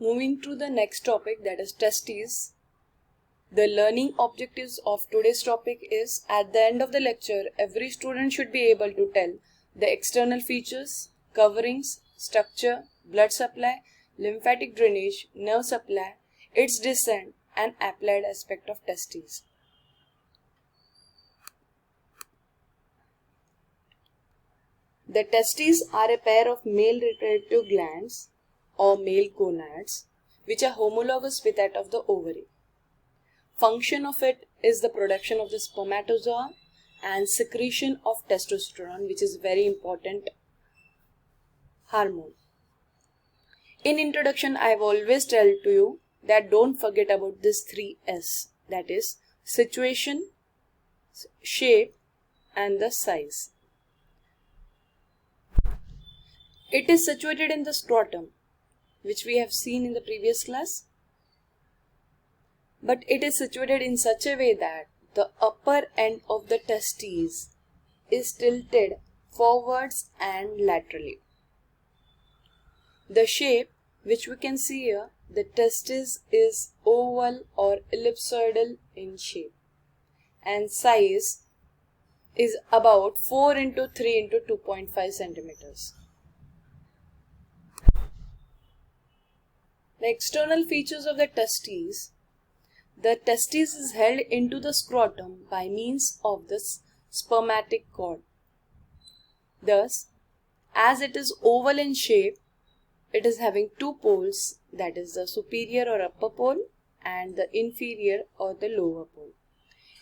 Moving to the next topic, that is testes. The learning objectives of today's topic is, at the end of the lecture, every student should be able to tell the external features, coverings, structure, blood supply, lymphatic drainage, nerve supply, its descent and applied aspect of testes. The testes are a pair of male reproductive glands or male gonads which are homologous with that of the ovary. Function of it is the production of the spermatozoa and secretion of testosterone, which is very important hormone. In introduction, I have always tell to you that don't forget about this 3S, that is situation, shape and the size. It is situated in the scrotum, which we have seen in the previous class. But it is situated in such a way that the upper end of the testes is tilted forwards and laterally. The shape, which we can see here, the testis is oval or ellipsoidal in shape, and size is about 4 into 3 into 2.5 centimeters. The external features of the testes. The testis is held into the scrotum by means of the spermatic cord. Thus, as it is oval in shape, it is having two poles, that is the superior or upper pole and the inferior or the lower pole.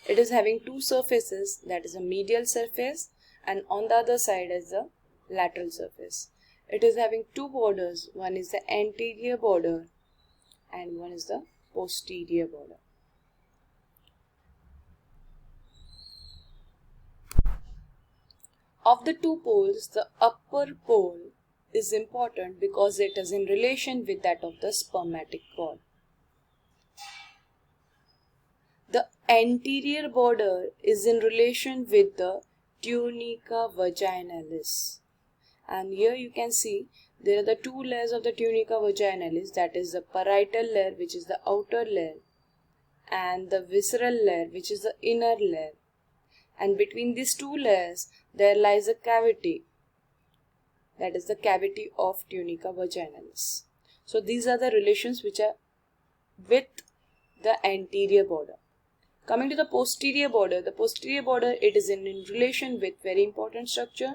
It is having two surfaces, that is a medial surface and on the other side is the lateral surface. It is having two borders, one is the anterior border and one is the posterior border. Of the two poles, the upper pole is important because it is in relation with that of the spermatic cord. The anterior border is in relation with the tunica vaginalis. And here you can see there are the two layers of the tunica vaginalis, that is the parietal layer, which is the outer layer, and the visceral layer, which is the inner layer. And between these two layers there lies a cavity, that is the cavity of tunica vaginalis. So these are the relations which are with the anterior border. Coming to the posterior border, it is in relation with very important structure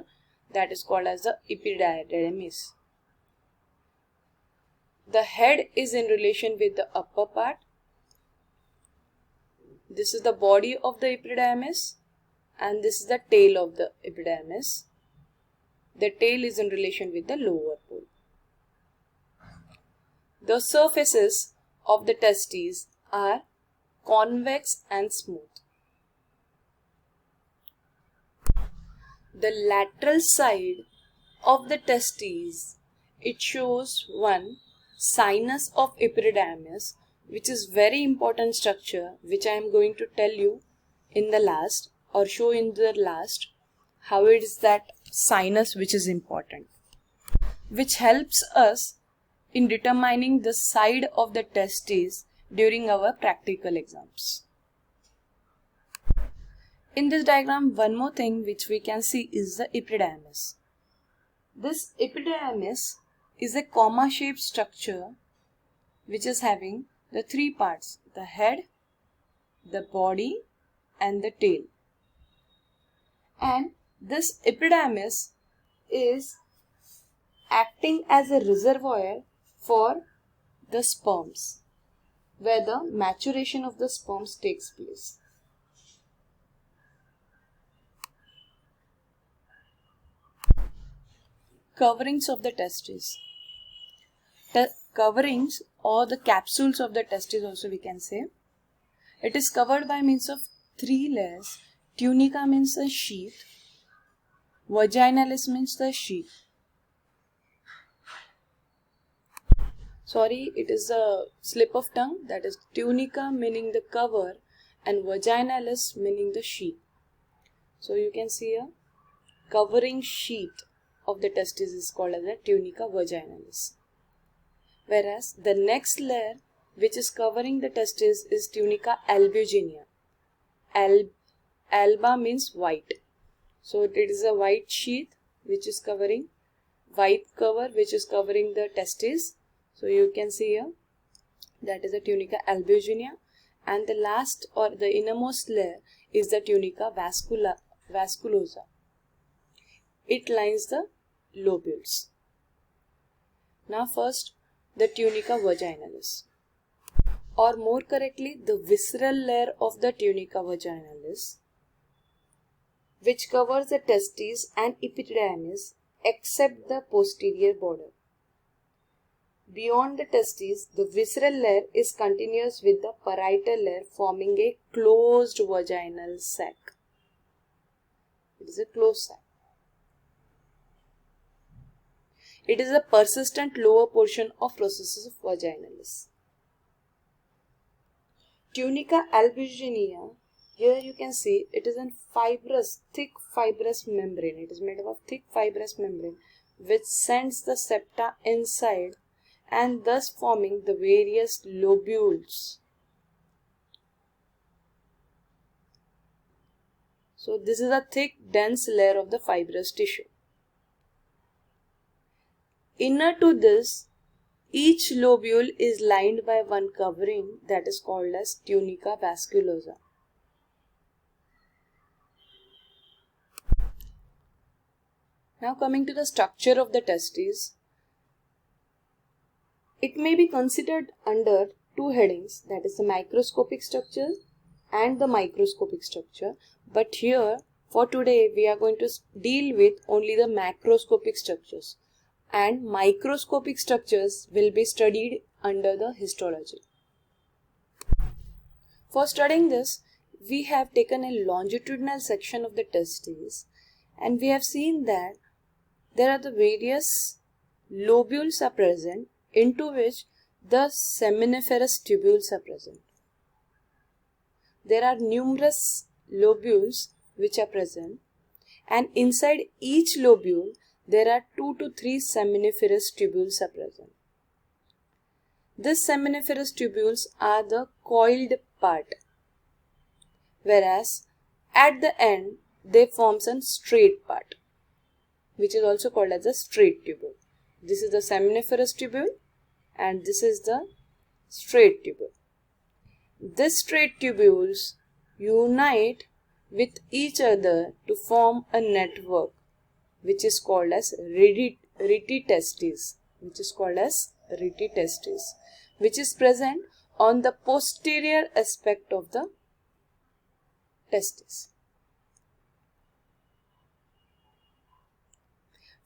that is called as the epididymis. The head is in relation with the upper part. This is the body of the epididymis and this is the tail of the epididymis. The tail is in relation with the lower pole. The surfaces of the testes are convex and smooth. The lateral side of the testes, it shows one sinus of epididymis, which is very important structure, which I am going to tell you in the last or show in the last how it is that sinus which is important, which helps us in determining the side of the testes during our practical exams. In this diagram, one more thing which we can see is the epididymis. This epididymis is a comma-shaped structure which is having the three parts, the head, the body and the tail. And this epididymis is acting as a reservoir for the sperms, where the maturation of the sperms takes place. Coverings of the testes. Coverings or the capsules of the testes also we can say. It is covered by means of three layers. Tunica means the sheath. Vaginalis means the sheath. Sorry, it is a slip of tongue. That is tunica meaning the cover and vaginalis meaning the sheath. So you can see a covering sheath of the testis is called as the tunica vaginalis. whereas the next layer which is covering the testis is tunica albuginea. Alba means white. So it is a white sheath which is covering, white cover which is covering the testes. So you can see here that is the tunica albuginea, and the last or the innermost layer is the tunica vasculosa. It lines the lobules. Now first the tunica vaginalis, or more correctly the visceral layer of the tunica vaginalis, which covers the testes and epididymis except the posterior border. Beyond the testes, the visceral layer is continuous with the parietal layer, forming a closed vaginal sac. It is a closed sac. It is a persistent lower portion of processus of vaginalis. Tunica albuginea, here you can see it is a thick fibrous membrane. It is made up of thick fibrous membrane which sends the septa inside and thus forming the various lobules. So this is a thick dense layer of the fibrous tissue. Inner to this, each lobule is lined by one covering that is called as tunica vasculosa. Now coming to the structure of the testes, it may be considered under two headings, that is the microscopic structure and the microscopic structure, but here for today we are going to deal with only the macroscopic structures, and microscopic structures will be studied under the histology. For studying this, we have taken a longitudinal section of the testes, and we have seen that there are the various lobules are present, into which the seminiferous tubules are present. There are numerous lobules which are present, and inside each lobule there are 2 to 3 seminiferous tubules are present. These seminiferous tubules are the coiled part, whereas at the end they form a straight part, which is also called as a straight tubule. This is the seminiferous tubule and this is the straight tubule. These straight tubules unite with each other to form a network which is called as rete testis, which is present on the posterior aspect of the testis.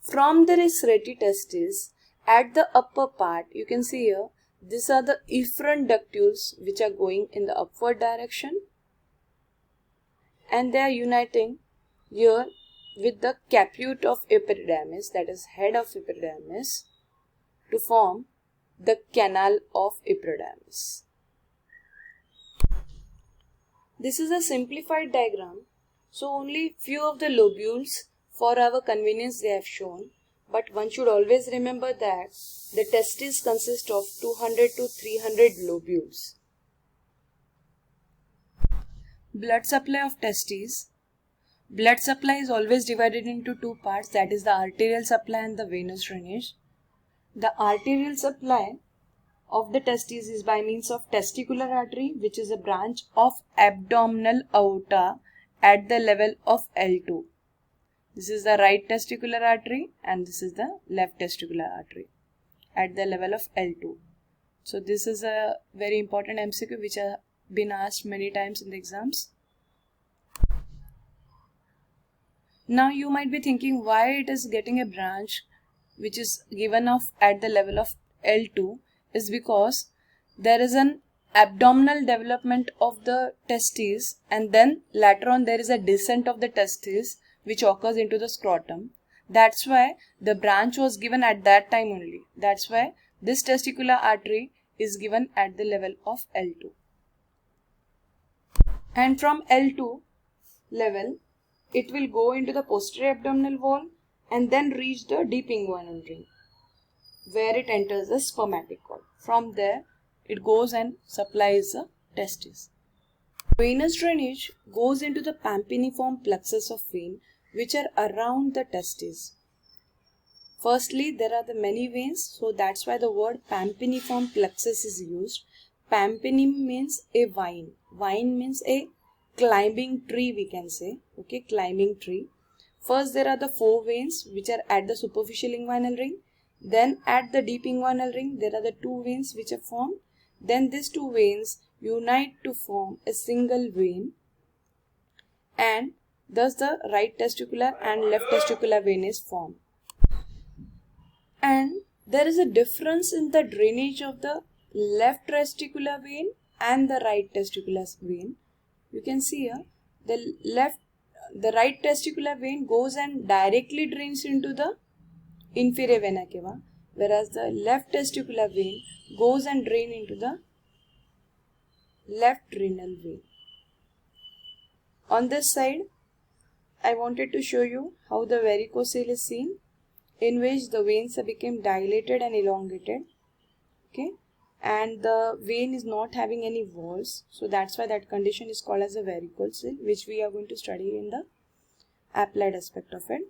From this rete testis, at the upper part, you can see here, these are the efferent ductules which are going in the upward direction, and they are uniting here with the caput of epididymis, that is head of epididymis, to form the canal of epididymis. This is a simplified diagram, so only few of the lobules for our convenience they have shown, but one should always remember that the testes consist of 200 to 300 lobules. Blood supply of testes. Blood supply is always divided into two parts, that is the arterial supply and the venous drainage. The arterial supply of the testes is by means of testicular artery, which is a branch of abdominal aorta at the level of L2. This is the right testicular artery and this is the left testicular artery at the level of L2. So this is a very important MCQ which has been asked many times in the exams. Now you might be thinking why it is getting a branch which is given off at the level of L2 is because there is an abdominal development of the testes and then later on there is a descent of the testes which occurs into the scrotum. That's why the branch was given at that time only. That's why this testicular artery is given at the level of L2. And from L2 level, it will go into the posterior abdominal wall and then reach the deep inguinal ring. where it enters the spermatic cord. From there, it goes and supplies the testis. Venous drainage goes into the pampiniform plexus of vein which are around the testis. Firstly, there are the many veins, so that's why the word pampiniform plexus is used. Pampinim means a vine. Vine means a climbing tree, we can say. Okay, climbing tree. First, there are the 4 veins which are at the superficial inguinal ring. Then at the deep inguinal ring, there are the 2 veins which are formed. Then these 2 veins unite to form a single vein, and thus the right testicular and left testicular vein is formed. And there is a difference in the drainage of the left testicular vein and the right testicular vein. You can see here, the right testicular vein goes and directly drains into the inferior vena cava, whereas the left testicular vein goes and drains into the left renal vein. On this side, I wanted to show you how the varicocele is seen, in which the veins have become dilated and elongated. Okay, and the vein is not having any walls, so that's why that condition is called as a varicocele, which we are going to study in the applied aspect of it.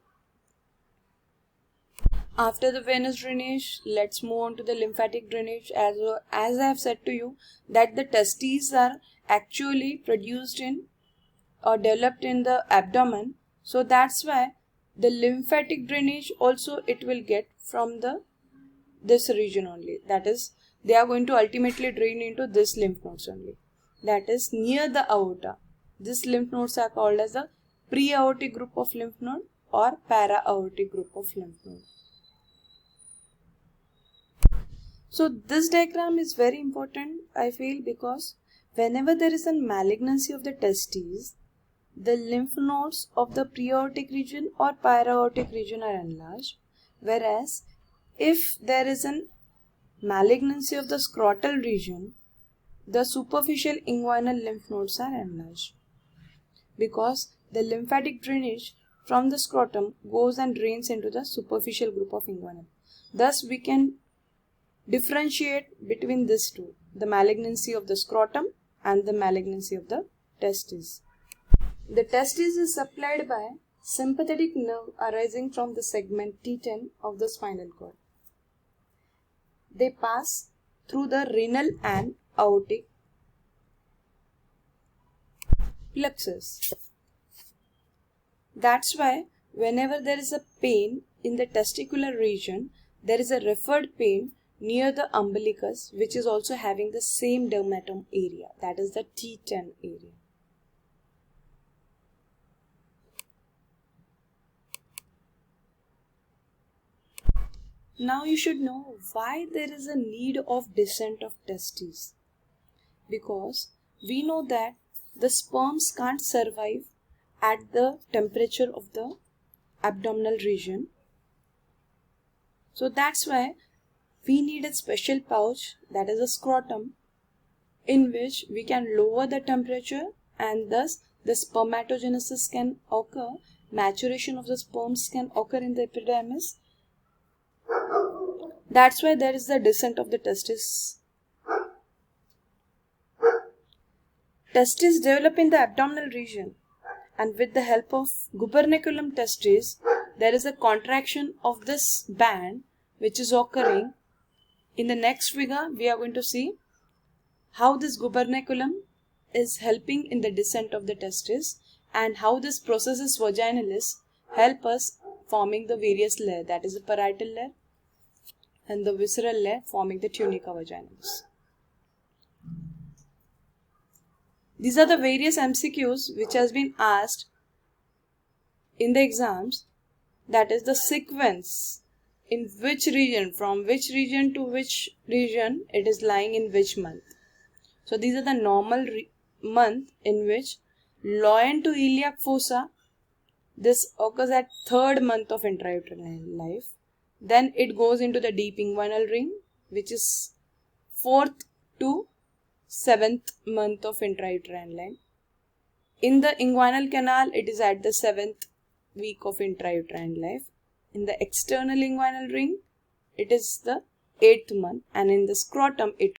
After the venous drainage, let's move on to the lymphatic drainage. As I have said to you that the testes are actually produced in or developed in the abdomen, so that's why the lymphatic drainage also it will get from this region only. That is, they are going to ultimately drain into this lymph nodes only. That is near the aorta. These lymph nodes are called as the pre-aortic group of lymph node or para-aortic group of lymph node. So this diagram is very important, I feel, because whenever there is a malignancy of the testes, the lymph nodes of the pre-aortic region or para-aortic region are enlarged, whereas if there is a malignancy of the scrotal region, the superficial inguinal lymph nodes are enlarged, because the lymphatic drainage from the scrotum goes and drains into the superficial group of inguinal. Thus we can differentiate between these two, the malignancy of the scrotum and the malignancy of the testes. The testis is supplied by sympathetic nerve arising from the segment T10 of the spinal cord. They pass through the renal and aortic plexus. That's why whenever there is a pain in the testicular region, there is a referred pain near the umbilicus, which is also having the same dermatome area, that is the T10 area. Now you should know why there is a need of descent of testes. Because we know that the sperms can't survive at the temperature of the abdominal region. So that's why we need a special pouch, that is a scrotum, in which we can lower the temperature and thus the spermatogenesis can occur, maturation of the sperms can occur in the epidermis. That's why there is the descent of the testis. Testes develop in the abdominal region, and with the help of gubernaculum testis, there is a contraction of this band which is occurring. In the next figure, we are going to see how this gubernaculum is helping in the descent of the testis and how this processus vaginalis help us forming the various layer, that is the parietal layer and the visceral layer forming the tunica vaginalis. These are the various MCQs which has been asked in the exams, that is the sequence, in which region, from which region to which region it is lying in which month. So these are the normal month in which loin to iliac fossa, this occurs at 3rd month of intrauterine life. Then it goes into the deep inguinal ring, which is 4th to 7th month of intrauterine life. In the inguinal canal, it is at the 7th week of intrauterine life. In the external inguinal ring, it is the 8th month, and in the scrotum it